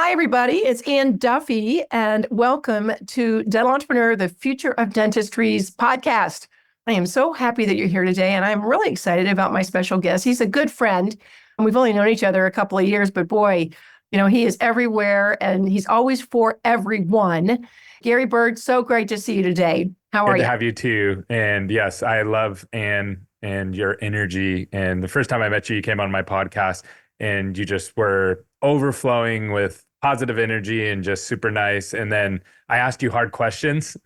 Hi, everybody. It's Ann Duffy, and welcome to Dental Entrepreneur, the Future of Dentistry's podcast. I am so happy that you're here today, and I'm really excited about my special guest. He's a good friend. We've only known each other a couple of years, but boy, he is everywhere, and he's always for everyone. Gary Bird, so great to see you today. How are you? Good to have you too. And yes, I love Ann and your energy. And the first time I met you, you came on my podcast and you just were overflowing with positive energy and just super nice. And then I asked you hard questions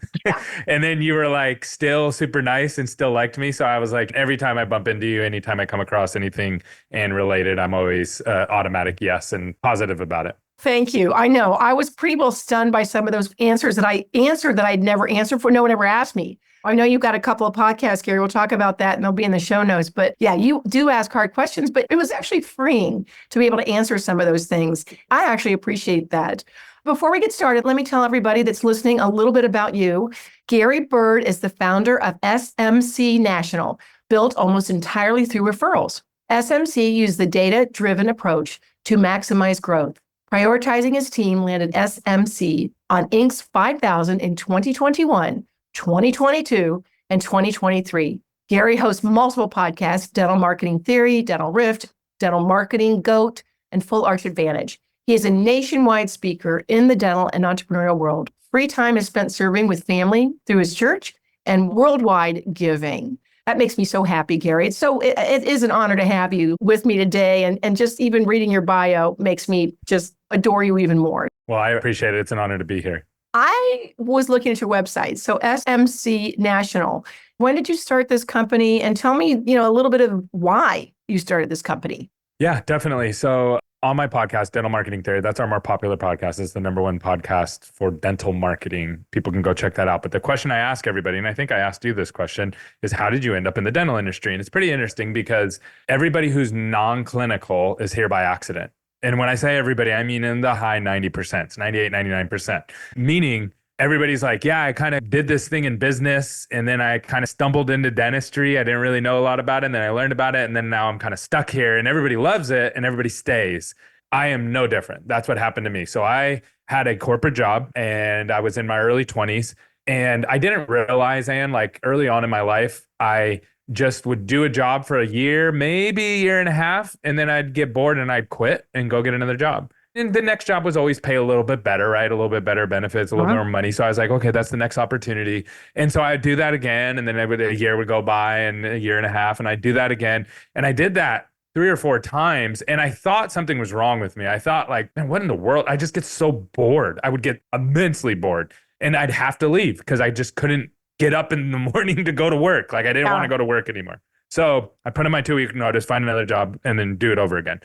and then you were like still super nice and still liked me. So I was like, every time I bump into you, anytime I come across anything and related, I'm always automatic yes and positive about it. Thank you. I know. I was pretty well stunned by some of those answers that I answered that I'd never answered for. No one ever asked me. I know you've got a couple of podcasts, Gary. We'll talk about that and they'll be in the show notes. But yeah, you do ask hard questions, but it was actually freeing to be able to answer some of those things. I actually appreciate that. Before we get started, let me tell everybody that's listening a little bit about you. Gary Bird is the founder of SMC National, built almost entirely through referrals. SMC used the data-driven approach to maximize growth. Prioritizing his team landed SMC on Inc.'s 5,000 in 2021, 2022, and 2023. Gary hosts multiple podcasts, Dental Marketing Theory, Dental Rift, Dental Marketing GOAT, and Full Arch Advantage. He is a nationwide speaker in the dental and entrepreneurial world. Free time is spent serving with family through his church and worldwide giving. That makes me so happy, Gary. It is an honor to have you with me today. And just even reading your bio makes me just adore you even more. Well, I appreciate it. It's an honor to be here. I was looking at your website. So SMC National, when did you start this company? And tell me, a little bit of why you started this company. Yeah, definitely. So on my podcast, Dental Marketing Theory, that's our more popular podcast. It's the number one podcast for dental marketing. People can go check that out. But the question I ask everybody, and I think I asked you this question, is how did you end up in the dental industry? And it's pretty interesting because everybody who's non-clinical is here by accident. And when I say everybody, I mean in the high 90%, 98, 99%, meaning everybody's like, yeah, I kind of did this thing in business and then I kind of stumbled into dentistry. I didn't really know a lot about it. And then I learned about it. And then now I'm kind of stuck here and everybody loves it and everybody stays. I am no different. That's what happened to me. So I had a corporate job and I was in my early 20s and I didn't realize, Ann, like early on in my life, I just would do a job for a year, maybe a year and a half, and then I'd get bored and I'd quit and go get another job. And the next job was always pay a little bit better, right? A little bit better benefits, a little bit more money. So I was like, okay, that's the next opportunity. And so I'd do that again. And then a year would go by and a year and a half, and I'd do that again. And I did that 3 or 4 times. And I thought something was wrong with me. I thought like, man, what in the world? I just get so bored. I would get immensely bored and I'd have to leave because I just couldn't get up in the morning to go to work. Like I didn't want to go to work anymore. So I put in my 2-week notice, find another job, and then do it over again.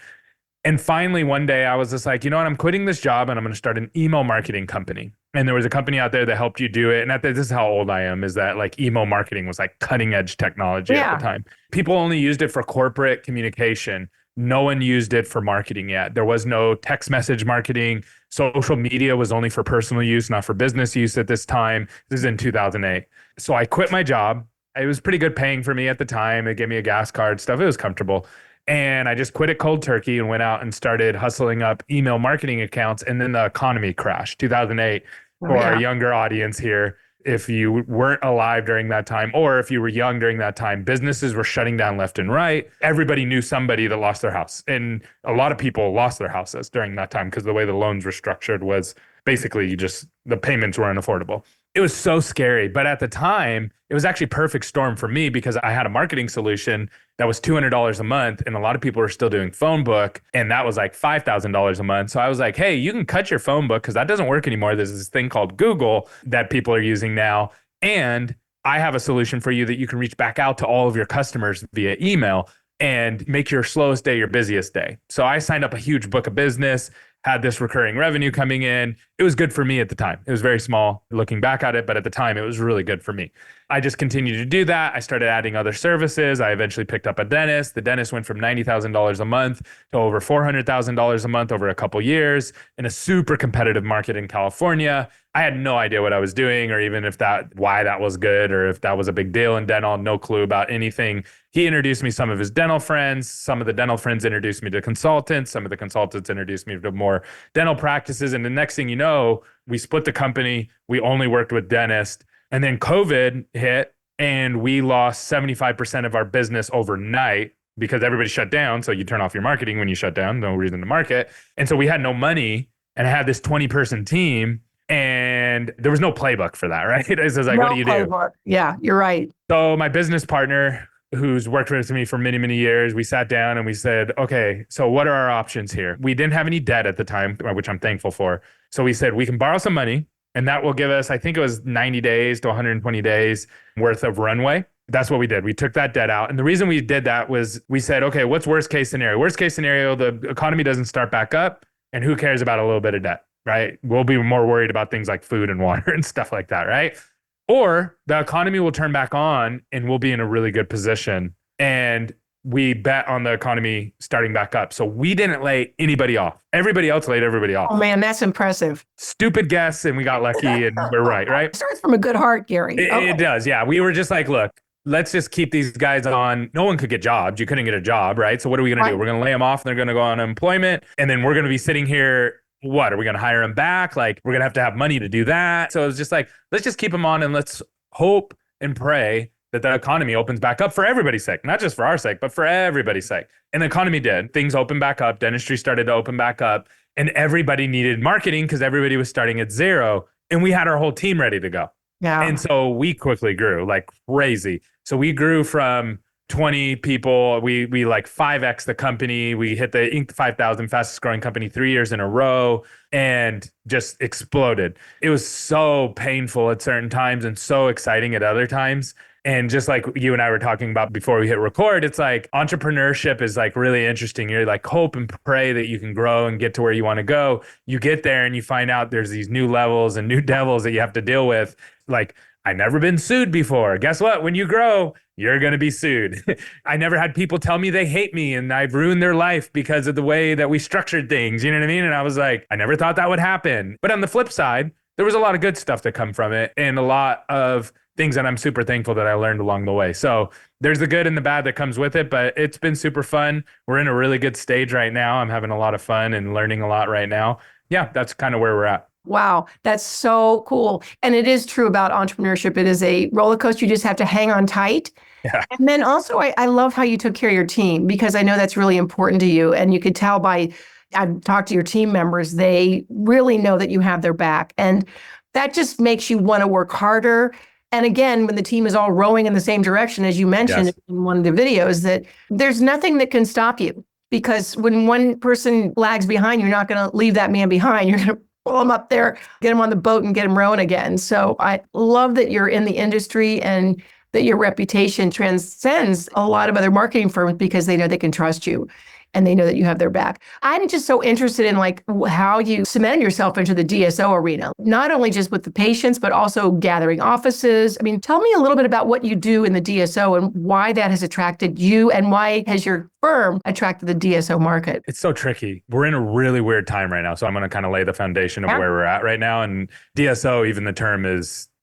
And finally, one day I was just like, you know what? I'm quitting this job and I'm going to start an email marketing company. And there was a company out there that helped you do it. And this is how old I am, is that like email marketing was like cutting edge technology at the time. People only used it for corporate communication. No one used it for marketing yet. There was no text message marketing. Social media was only for personal use, not for business use at this time. This is in 2008. So I quit my job. It was pretty good paying for me at the time. It gave me a gas card, stuff. It was comfortable. And I just quit it cold turkey and went out and started hustling up email marketing accounts. And then the economy crashed, 2008. For our younger audience here, if you weren't alive during that time, or if you were young during that time, businesses were shutting down left and right. Everybody knew somebody that lost their house. And a lot of people lost their houses during that time because the way the loans were structured was basically just the payments were unaffordable. It was so scary. But at the time, it was actually perfect storm for me because I had a marketing solution that was $200 a month. And a lot of people were still doing phone book. And that was like $5,000 a month. So I was like, hey, you can cut your phone book because that doesn't work anymore. There's this thing called Google that people are using now. And I have a solution for you that you can reach back out to all of your customers via email and make your slowest day your busiest day. So I signed up a huge book of business, had this recurring revenue coming in. It was good for me at the time. It was very small looking back at it, but at the time it was really good for me. I just continued to do that. I started adding other services. I eventually picked up a dentist. The dentist went from $90,000 a month to over $400,000 a month over a couple years in a super competitive market in California. I had no idea what I was doing or even why that was good or if that was a big deal in dental, no clue about anything. He introduced me to some of his dental friends. Some of the dental friends introduced me to consultants. Some of the consultants introduced me to more dental practices. And the next thing you know, we split the company. We only worked with dentists. And then COVID hit and we lost 75% of our business overnight because everybody shut down. So you turn off your marketing when you shut down, no reason to market. And so we had no money and I had this 20-person team and there was no playbook for that, right? It was like, what do you do? Yeah, you're right. So my business partner, who's worked with me for many, many years, we sat down and we said, okay, so what are our options here? We didn't have any debt at the time, which I'm thankful for. So we said, we can borrow some money. And that will give us, I think it was 90 days to 120 days worth of runway. That's what we did. We took that debt out. And the reason we did that was we said, okay, what's worst case scenario? Worst case scenario, the economy doesn't start back up and who cares about a little bit of debt, right? We'll be more worried about things like food and water and stuff like that, right? Or the economy will turn back on and we'll be in a really good position. And we bet on the economy starting back up. So we didn't lay anybody off. Everybody else laid everybody off. Oh man, that's impressive. Stupid guess and we got lucky and we're right? It starts from a good heart, Gary. It does, yeah. We were just like, look, let's just keep these guys on. No one could get jobs. You couldn't get a job, right? So what are we going to do? We're going to lay them off and they're going to go on unemployment. And then we're going to be sitting here. What, are we going to hire them back? Like, we're going to have money to do that. So it's just like, let's just keep them on and let's hope and pray that the economy opens back up for everybody's sake, not just for our sake, but for everybody's sake. And the economy did. Things opened back up. Dentistry started to open back up and everybody needed marketing because everybody was starting at zero and we had our whole team ready to go. Yeah. And so we quickly grew like crazy. So we grew from 20 people. We like 5x the company. We hit the Inc. 5,000 fastest growing company 3 years in a row and just exploded. It was so painful at certain times and so exciting at other times. And just like you and I were talking about before we hit record, it's like entrepreneurship is like really interesting. You're like hope and pray that you can grow and get to where you want to go. You get there and you find out there's these new levels and new devils that you have to deal with. Like, I've never been sued before. Guess what? When you grow, you're going to be sued. I never had people tell me they hate me and I've ruined their life because of the way that we structured things. You know what I mean? And I was like, I never thought that would happen. But on the flip side, there was a lot of good stuff that come from it and a lot of things that I'm super thankful that I learned along the way. So there's the good and the bad that comes with it, but it's been super fun. We're in a really good stage right now. I'm having a lot of fun and learning a lot right now. Yeah, that's kind of where we're at. Wow, that's so cool. And it is true about entrepreneurship. It is a roller coaster. You just have to hang on tight. Yeah. And then also, I love how you took care of your team because I know that's really important to you. And you could tell I've talked to your team members, they really know that you have their back. And that just makes you want to work harder. And again, when the team is all rowing in the same direction, as you mentioned in one of the videos, that there's nothing that can stop you. Because when one person lags behind, you're not going to leave that man behind. You're going to pull him up there, get him on the boat and get him rowing again. So I love that you're in the industry and that your reputation transcends a lot of other marketing firms because they know they can trust you and they know that you have their back. I'm just so interested in like how you cemented yourself into the DSO arena, not only just with the patients, but also gathering offices. I mean, tell me a little bit about what you do in the DSO and why that has attracted you and why has your firm attracted the DSO market? It's so tricky. We're in a really weird time right now. So I'm going to kind of lay the foundation of where we're at right now. And DSO, even the term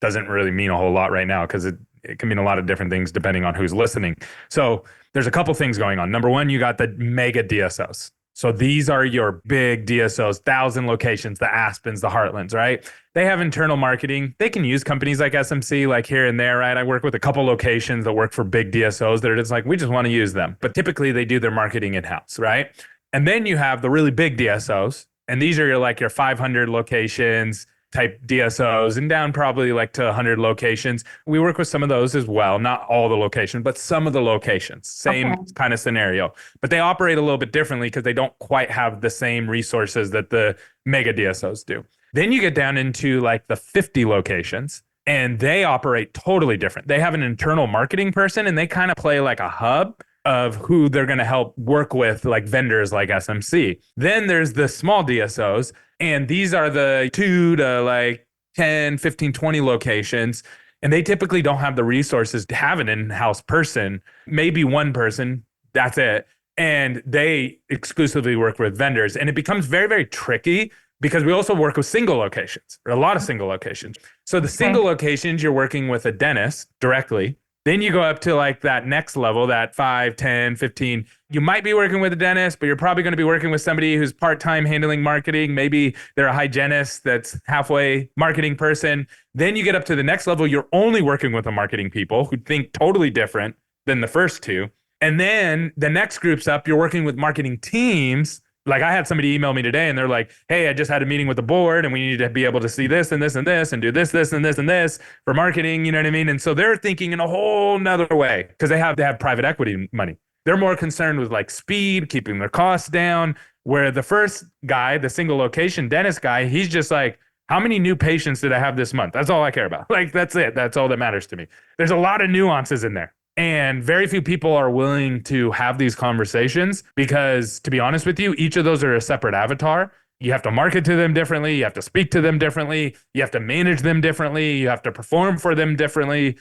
doesn't really mean a whole lot right now because it can mean a lot of different things depending on who's listening. So there's a couple things going on. Number one, you got the mega DSOs. So these are your big DSOs, 1,000 locations, the Aspens, the Heartlands, right? They have internal marketing. They can use companies like SMC, like here and there, right? I work with a couple locations that work for big DSOs that are just like, we just want to use them. But typically they do their marketing in-house, right? And then you have the really big DSOs. And these are your 500 locations type DSOs and down probably like to 100 locations. We work with some of those as well, not all the locations, but some of the locations, same kind of scenario. But they operate a little bit differently because they don't quite have the same resources that the mega DSOs do. Then you get down into like the 50 locations and they operate totally different. They have an internal marketing person and they kind of play like a hub of who they're going to help work with, like vendors like SMC. Then there's the small DSOs, and these are the 2 to like 10, 15, 20 locations. And they typically don't have the resources to have an in-house person, maybe one person, that's it. And they exclusively work with vendors. And it becomes very, very tricky because we also work with single locations, or a lot of single locations. So the single locations, you're working with a dentist directly. Then you go up to like that next level, that 5, 10, 15. You might be working with a dentist, but you're probably going to be working with somebody who's part-time handling marketing. Maybe they're a hygienist that's halfway marketing person. Then you get up to the next level. You're only working with the marketing people who think totally different than the first two. And then the next group's up, you're working with marketing teams. Like I had somebody email me today and they're like, hey, I just had a meeting with the board and we need to be able to see this and this and this and do this, this and this and this for marketing. You know what I mean? And so they're thinking in a whole nother way because they have private equity money. They're more concerned with like speed, keeping their costs down, where the first guy, the single location dentist guy, he's just like, how many new patients did I have this month? That's all I care about. Like, that's it. That's all that matters to me. There's a lot of nuances in there. And very few people are willing to have these conversations because, to be honest with you, each of those are a separate avatar. You have to market to them differently. You have to speak to them differently. You have to manage them differently. You have to perform for them differently.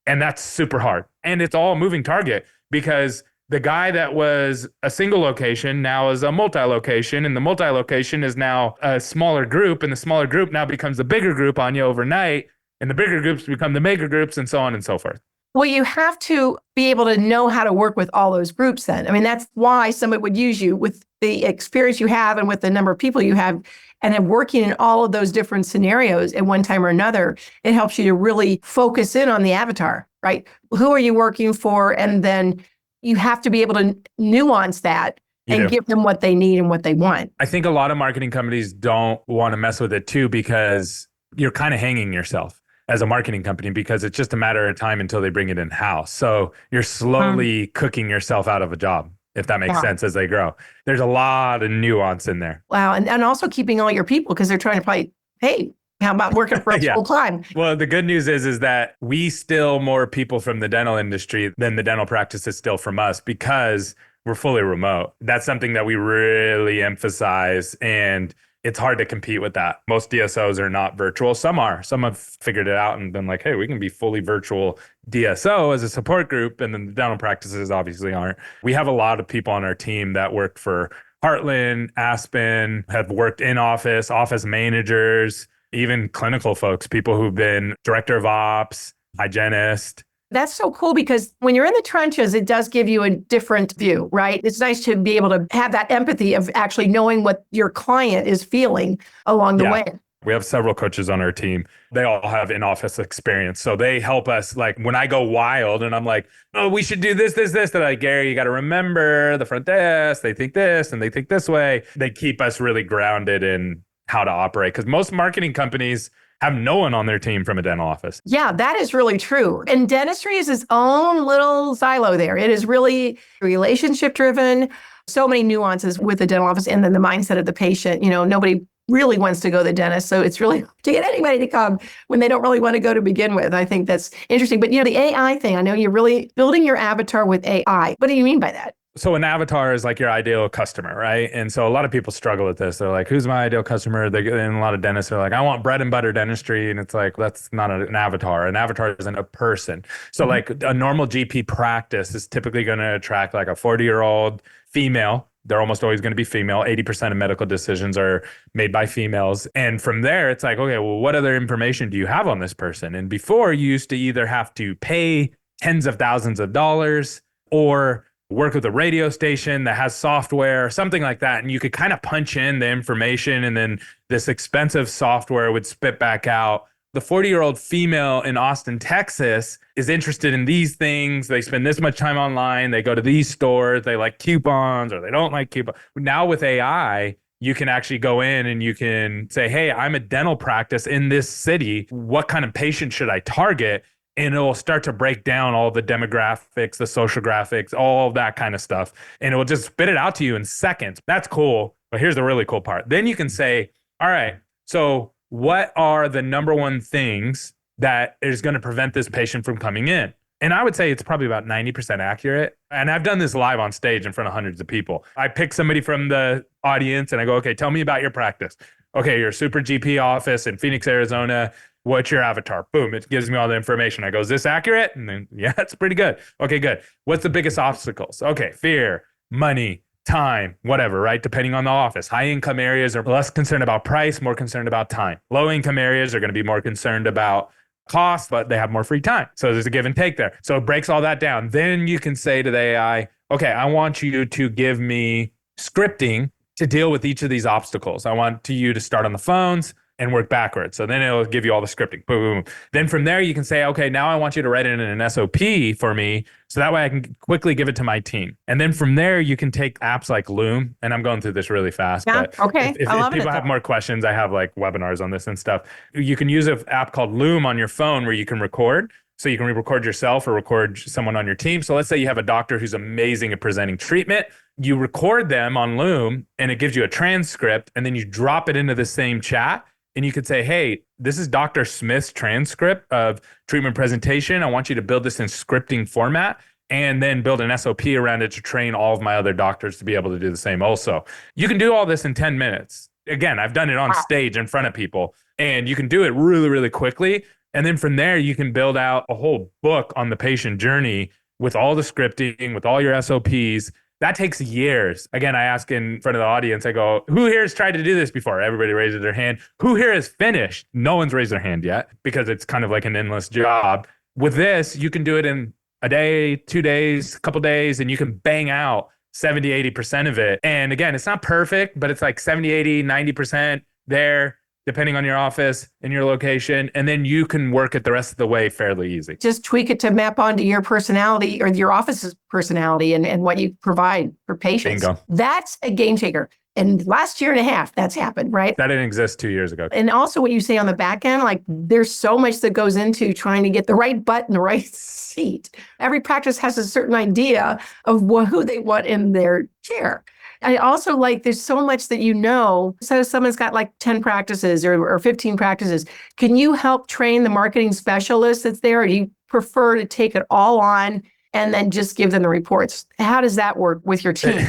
And that's super hard. And it's all a moving target because the guy that was a single location now is a multi-location, and the multi-location is now a smaller group, and the smaller group now becomes a bigger group on you overnight, and the bigger groups become the mega groups, and so on and so forth. Well, you have to be able to know how to work with all those groups then. I mean, that's why somebody would use you with the experience you have and with the number of people you have and have working in all of those different scenarios at one time or another. It helps you to really focus in on the avatar, right? Who are you working for? And then you have to be able to nuance that and give them what they need and what they want. I think a lot of marketing companies don't want to mess with it too because you're kind of hanging yourself as a marketing company because it's just a matter of time until they bring it in-house. So you're slowly cooking yourself out of a job, if that makes sense, as they grow. There's a lot of nuance in there. Wow. And also keeping all your people because they're trying to probably, hey, how about working for us full time? Well, the good news is that we steal more people from the dental industry than the dental practices steal from us because we're fully remote. That's something that we really emphasize, and it's hard to compete with that. Most DSOs are not virtual. Some are. Some have figured it out and been like, hey, we can be fully virtual DSO as a support group. And then the dental practices obviously aren't. We have a lot of people on our team that worked for Heartland, Aspen, have worked in office managers, even clinical folks, people who've been director of ops, hygienist. That's so cool because when you're in the trenches, it does give you a different view, right? It's nice to be able to have that empathy of actually knowing what your client is feeling along the way. We have several coaches on our team. They all have in-office experience. So they help us. Like when I go wild and I'm like, oh, we should do this. They're like, Gary, you got to remember the front desk. They think this and they think this way. They keep us really grounded in how to operate because most marketing companies have no one on their team from a dental office. Yeah, that is really true. And dentistry is its own little silo there. It is really relationship driven. So many nuances with the dental office and then the mindset of the patient. You know, nobody really wants to go to the dentist. So it's really to get anybody to come when they don't really want to go to begin with. I think that's interesting. But, you know, the AI thing, I know you're really building your avatar with AI. What do you mean by that? So an avatar is like your ideal customer, right? And so a lot of people struggle with this. They're like, who's my ideal customer? And a lot of dentists are like, I want bread and butter dentistry. And it's like, that's not an avatar. An avatar isn't a person. So like a normal GP practice is typically going to attract like a 40-year-old female. They're almost always going to be female. 80% of medical decisions are made by females. And from there, it's like, okay, well, what other information do you have on this person? And before you used to either have to pay tens of thousands of dollars or work with a radio station that has software or something like that. And you could kind of punch in the information and then this expensive software would spit back out. The 40-year-old female in Austin, Texas is interested in these things. They spend this much time online. They go to these stores. They like coupons or they don't like coupons. Now with AI, you can actually go in and you can say, hey, I'm a dental practice in this city. What kind of patient should I target? And it'll start to break down all the demographics, the social graphics, all of that kind of stuff. And it will just spit it out to you in seconds. That's cool. But here's the really cool part. Then you can say, all right, so what are the number one things that is going to prevent this patient from coming in? And I would say it's probably about 90% accurate. And I've done this live on stage in front of hundreds of people. I pick somebody from the audience and I go, okay, tell me about your practice. Okay, you're a super GP office in Phoenix, Arizona. what's your avatar? Boom, it gives me all the information. I go, is this accurate? And then, yeah, it's pretty good. Okay, good. What's the biggest obstacles? Okay, fear, money, time, whatever, right? Depending on the office. High income areas are less concerned about price, more concerned about time. Low income areas are going to be more concerned about cost, but they have more free time. So there's a give and take there. So it breaks all that down. Then you can say to the AI, okay, I want you to give me scripting to deal with each of these obstacles. I want you to start on the phones and work backwards. So then it'll give you all the scripting. Boom, boom. Then from there, you can say, okay, now I want you to write it in an SOP for me. So that way I can quickly give it to my team. And then from there, you can take apps like Loom. And I'm going through this really fast. Yeah, but okay. If people have more questions, I have like webinars on this and stuff. You can use an app called Loom on your phone where you can record. So you can record yourself or record someone on your team. So let's say you have a doctor who's amazing at presenting treatment. You record them on Loom and it gives you a transcript, and then you drop it into the same chat. And you could say, hey, this is Dr. Smith's transcript of treatment presentation. I want you to build this in scripting format and then build an SOP around it to train all of my other doctors to be able to do the same also. You can do all this in 10 minutes. Again, I've done it on stage in front of people, and you can do it really, really quickly. And then from there, you can build out a whole book on the patient journey with all the scripting, with all your SOPs. That takes years. Again, I ask in front of the audience, I go, who here has tried to do this before? Everybody raises their hand. Who here has finished? No one's raised their hand yet because it's kind of like an endless job. With this, you can do it in a day, 2 days, a couple days, and you can bang out 70, 80% of it. And again, it's not perfect, but it's like 70, 80, 90% there, depending on your office and your location. And then you can work it the rest of the way fairly easy. Just tweak it to map onto your personality or your office's personality and what you provide for patients. Bingo. That's a game changer. And last year and a half, that's happened, right? That didn't exist 2 years ago. And also what you say on the back end, like there's so much that goes into trying to get the right butt in the right seat. Every practice has a certain idea of who they want in their chair. I also like there's so much that you know. So someone's got like 10 practices or 15 practices. Can you help train the marketing specialist that's there? Or do you prefer to take it all on and then just give them the reports? How does that work with your team?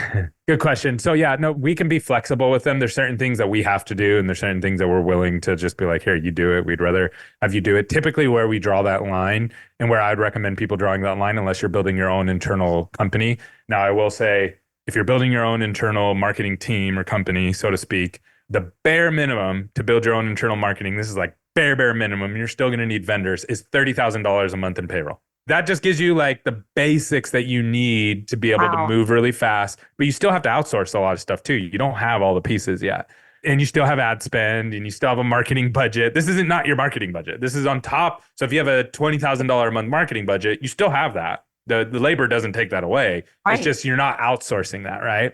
Good question. So yeah, no, we can be flexible with them. There's certain things that we have to do, and there's certain things that we're willing to just be like, here, you do it. We'd rather have you do it. Typically where we draw that line and where I'd recommend people drawing that line, unless you're building your own internal company. Now, I will say, if you're building your own internal marketing team or company, so to speak, the bare minimum to build your own internal marketing, this is like bare minimum, you're still going to need vendors, is $30,000 a month in payroll. That just gives you like the basics that you need to be able to move really fast, but you still have to outsource a lot of stuff too. You don't have all the pieces yet. And you still have ad spend and you still have a marketing budget. This isn't not your marketing budget. This is on top. So if you have a $20,000 a month marketing budget, you still have that. The labor doesn't take that away. Right. It's just you're not outsourcing that, right?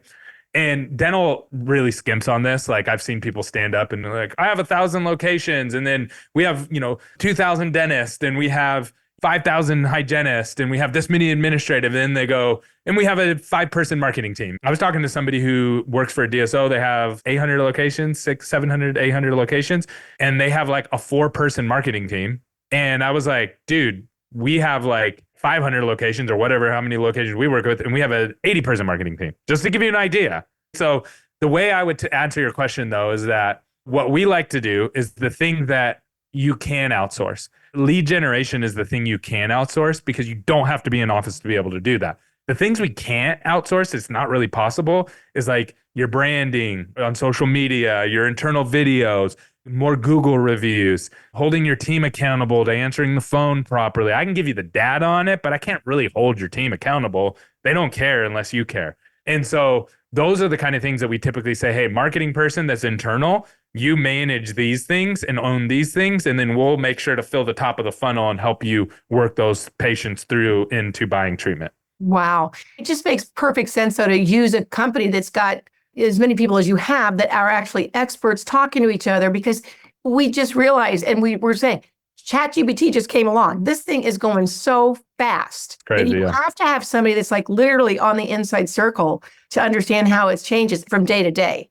And dental really skimps on this. Like I've seen people stand up and they're like, I have 1,000 locations, and then we have 2,000 dentists, and we have 5,000 hygienists, and we have this many administrative. And then they go, and we have a 5-person marketing team. I was talking to somebody who works for a DSO. They have 800 locations, 600, 700, 800 locations, and they have like a 4-person marketing team. And I was like, dude, we have like 500 locations or whatever, how many locations we work with, and we have an 80-person marketing team, just to give you an idea. So the way I would answer your question, though, is that what we like to do is the thing that you can outsource. Lead generation is the thing you can outsource because you don't have to be in office to be able to do that. The things we can't outsource, it's not really possible, is like your branding on social media, your internal videos, more Google reviews, holding your team accountable to answering the phone properly. I can give you the data on it, but I can't really hold your team accountable. They don't care unless you care. And so those are the kind of things that we typically say, hey, marketing person that's internal, you manage these things and own these things, and then we'll make sure to fill the top of the funnel and help you work those patients through into buying treatment. Wow. It just makes perfect sense, though, to use a company that's got as many people as you have that are actually experts talking to each other, because we just realized, and we're saying, ChatGPT just came along. This thing is going so fast. Crazy, and you have to have somebody that's like literally on the inside circle to understand how it changes from day to day.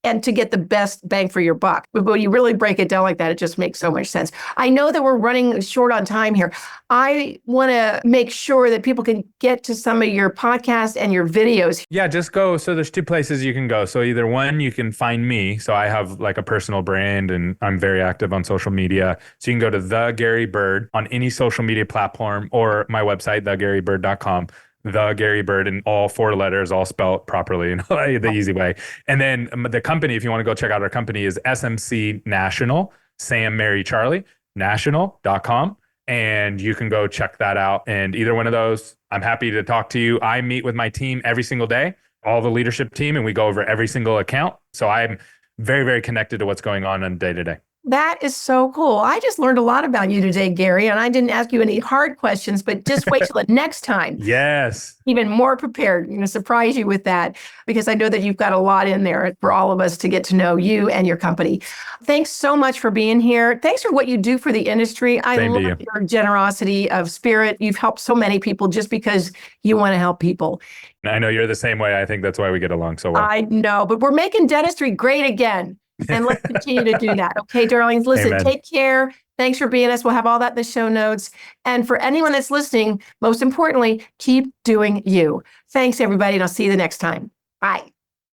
and to get the best bang for your buck. But when you really break it down like that, it just makes so much sense. I know that we're running short on time here. I want to make sure that people can get to some of your podcasts and your videos. Yeah, just go. So there's two places you can go. So either one, you can find me. So I have like a personal brand and I'm very active on social media. So you can go to The Gary Bird on any social media platform or my website, thegarybird.com. The Gary Bird in all 4 letters, all spelled properly in the easy way. And then the company, if you want to go check out our company, is SMC National, Sam, Mary, Charlie, national.com. And you can go check that out. And either one of those, I'm happy to talk to you. I meet with my team every single day, all the leadership team, and we go over every single account. So I'm very, very connected to what's going on day to day. That is so cool. I just learned a lot about you today, Gary, and I didn't ask you any hard questions, but just wait till the next time. Yes. Even more prepared. I'm going to surprise you with that because I know that you've got a lot in there for all of us to get to know you and your company. Thanks so much for being here. Thanks for what you do for the industry. I love your generosity of spirit. You've helped so many people just because you want to help people. I know you're the same way. I think that's why we get along so well. I know, but we're making dentistry great again. And let's continue to do that. Okay, darlings, listen, Amen. Take care. Thanks for being us. We'll have all that in the show notes. And for anyone that's listening, most importantly, keep doing you. Thanks, everybody, and I'll see you the next time. Bye.